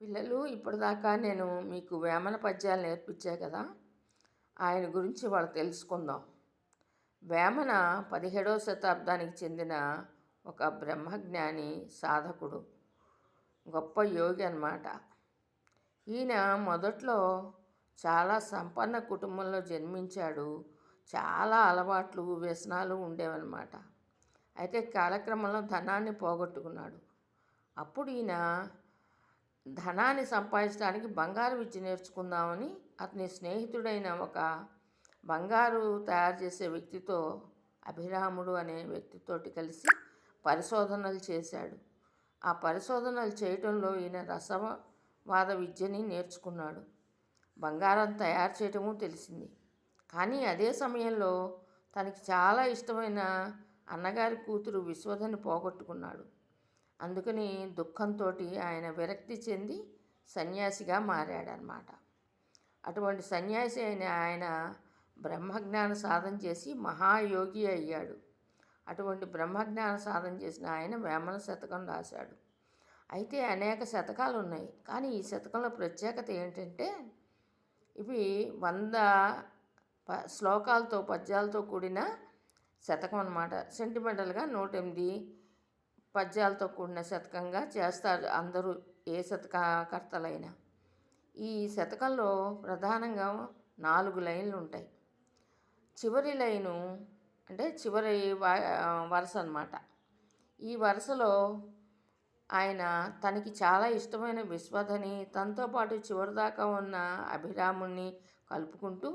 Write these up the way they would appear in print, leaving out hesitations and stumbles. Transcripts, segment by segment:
పిల్లలు ఇప్పటిదాకా నేను మీకు వేమన పద్యాలు నేర్పించా కదా. ఆయన గురించి వాళ్ళు తెలుసుకుందాం. వేమన 17వ శతాబ్దానికి చెందిన ఒక బ్రహ్మజ్ఞాని, సాధకుడు, గొప్ప యోగి అన్నమాట. ఈయన మొదట్లో చాలా సంపన్న కుటుంబంలో జన్మించాడు. చాలా అలవాట్లు, వ్యసనాలు ఉండేవన్నమాట. అయితే కాలక్రమంలో ధనాన్ని పోగొట్టుకున్నాడు. అప్పుడు ఈయన ధనాన్ని సంపాదించడానికి బంగారు విద్య నేర్చుకుందామని అతని స్నేహితుడైన ఒక బంగారు తయారు చేసే వ్యక్తితో, అభిరాముడు అనే వ్యక్తితోటి కలిసి పరిశోధనలు చేశాడు. ఆ పరిశోధనలు చేయటంలో ఈయన రసవాద విద్యని నేర్చుకున్నాడు. బంగారం తయారు చేయటము తెలిసింది. కానీ అదే సమయంలో తనకి చాలా ఇష్టమైన అన్నగారి కూతురు విశ్వధని పోగొట్టుకున్నాడు. అందుకని దుఃఖంతో ఆయన విరక్తి చెంది సన్యాసిగా మారాడనమాట. అటువంటి సన్యాసి అయిన ఆయన బ్రహ్మజ్ఞాన సాధన చేసి మహాయోగి అయ్యాడు. అటువంటి బ్రహ్మజ్ఞాన సాధన చేసిన ఆయన వేమన శతకం రాశాడు. అయితే అనేక శతకాలు ఉన్నాయి. కానీ ఈ శతకంలో ప్రత్యేకత ఏంటంటే, ఇవి 100 శ్లోకాలతో, పద్యాలతో కూడిన శతకం అన్నమాట. సెంటిమెంటల్గా 108 పద్యాలతో కూడిన శతకంగా చేస్తారు అందరూ, ఏ శతకకర్తలైనా. ఈ శతకంలో ప్రధానంగా 4 లైన్లు ఉంటాయి. చివరి లైను అంటే చివరి వరుస అన్నమాట. ఈ వరుసలో ఆయన తనకి చాలా ఇష్టమైన విశ్వధని, తనతో పాటు చివరిదాకా ఉన్న అభిరాముణ్ణి కలుపుకుంటూ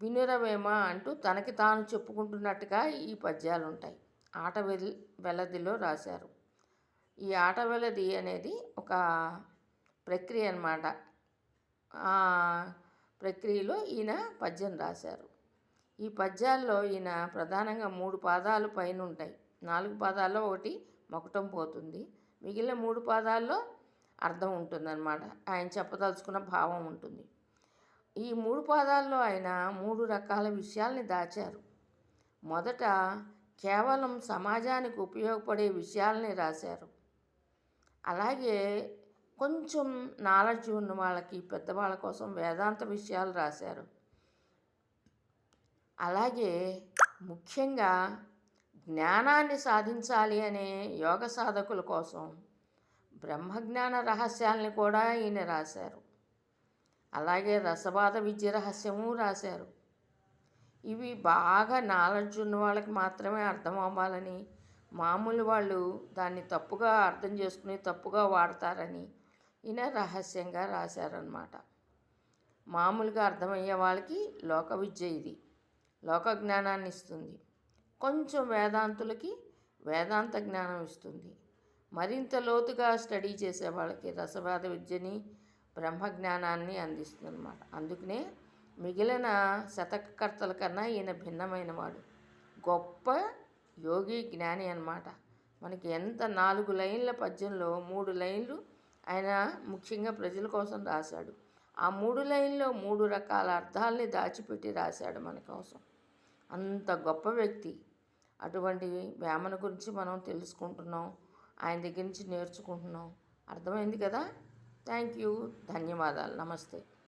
వినురవేమ అంటూ తనకి తాను చెప్పుకుంటున్నట్టుగా ఈ పద్యాలు ఉంటాయి. ఆట వెలదిలో రాశారు. ఈ ఆట వెలది అనేది ఒక ప్రక్రియ అన్నమాట. ఆ ప్రక్రియలో ఈయన పద్యం రాశారు. ఈ పద్యాల్లో ఈయన ప్రధానంగా 3 పాదాలు పైన ఉంటాయి. 4 పాదాల్లో ఒకటి మొకటం పోతుంది. మిగిలిన 3 పాదాల్లో అర్థం ఉంటుందన్నమాట. ఆయన చెప్పదలుచుకున్న భావం ఉంటుంది. ఈ 3 పాదాల్లో ఆయన 3 రకాల విషయాల్ని దాచారు. మొదట కేవలం సమాజానికి ఉపయోగపడే విషయాల్ని రాశారు. అలాగే కొంచెం నాలెడ్జ్ ఉన్న వాళ్ళకి, పెద్దవాళ్ళ కోసం వేదాంత విషయాలు రాశారు. అలాగే ముఖ్యంగా జ్ఞానాన్ని సాధించాలి అనే యోగ సాధకుల కోసం బ్రహ్మజ్ఞాన రహస్యాల్ని కూడా ఈయన రాశారు. అలాగే రసవాద విద్య రహస్యము రాశారు. ఇవి బాగా నాలెడ్జ్ ఉన్న వాళ్ళకి మాత్రమే అర్థం అవ్వాలని, మామూలు వాళ్ళు దాన్ని తప్పుగా అర్థం చేసుకుని తప్పుగా వాడతారని ఈయన రహస్యంగా రాశారన్నమాట. మామూలుగా అర్థమయ్యే వాళ్ళకి లోక విద్య ఇది, లోక జ్ఞానాన్ని ఇస్తుంది. కొంచెం వేదాంతులకి వేదాంత జ్ఞానం ఇస్తుంది. మరింత లోతుగా స్టడీ చేసే వాళ్ళకి రసవాద విద్యని, బ్రహ్మజ్ఞానాన్ని అందిస్తుంది అన్నమాట. అందుకనే మిగిలిన శతకకర్తల కన్నా ఈయన భిన్నమైన వాడు, గొప్ప యోగి, జ్ఞాని అన్నమాట. మనకి ఎంత 4 లైన్ల పద్యంలో 3 లైన్లు ఆయన ముఖ్యంగా ప్రజల కోసం రాశాడు. ఆ 3 లైన్లో 3 రకాల అర్థాలని దాచిపెట్టి రాశాడు మన కోసం. అంత గొప్ప వ్యక్తి. అటువంటి వేమన గురించి మనం తెలుసుకుంటున్నాం, ఆయన దగ్గర నుంచి నేర్చుకుంటున్నాం. అర్థమైంది కదా. Thank you. ధన్యవాదాలు. నమస్తే.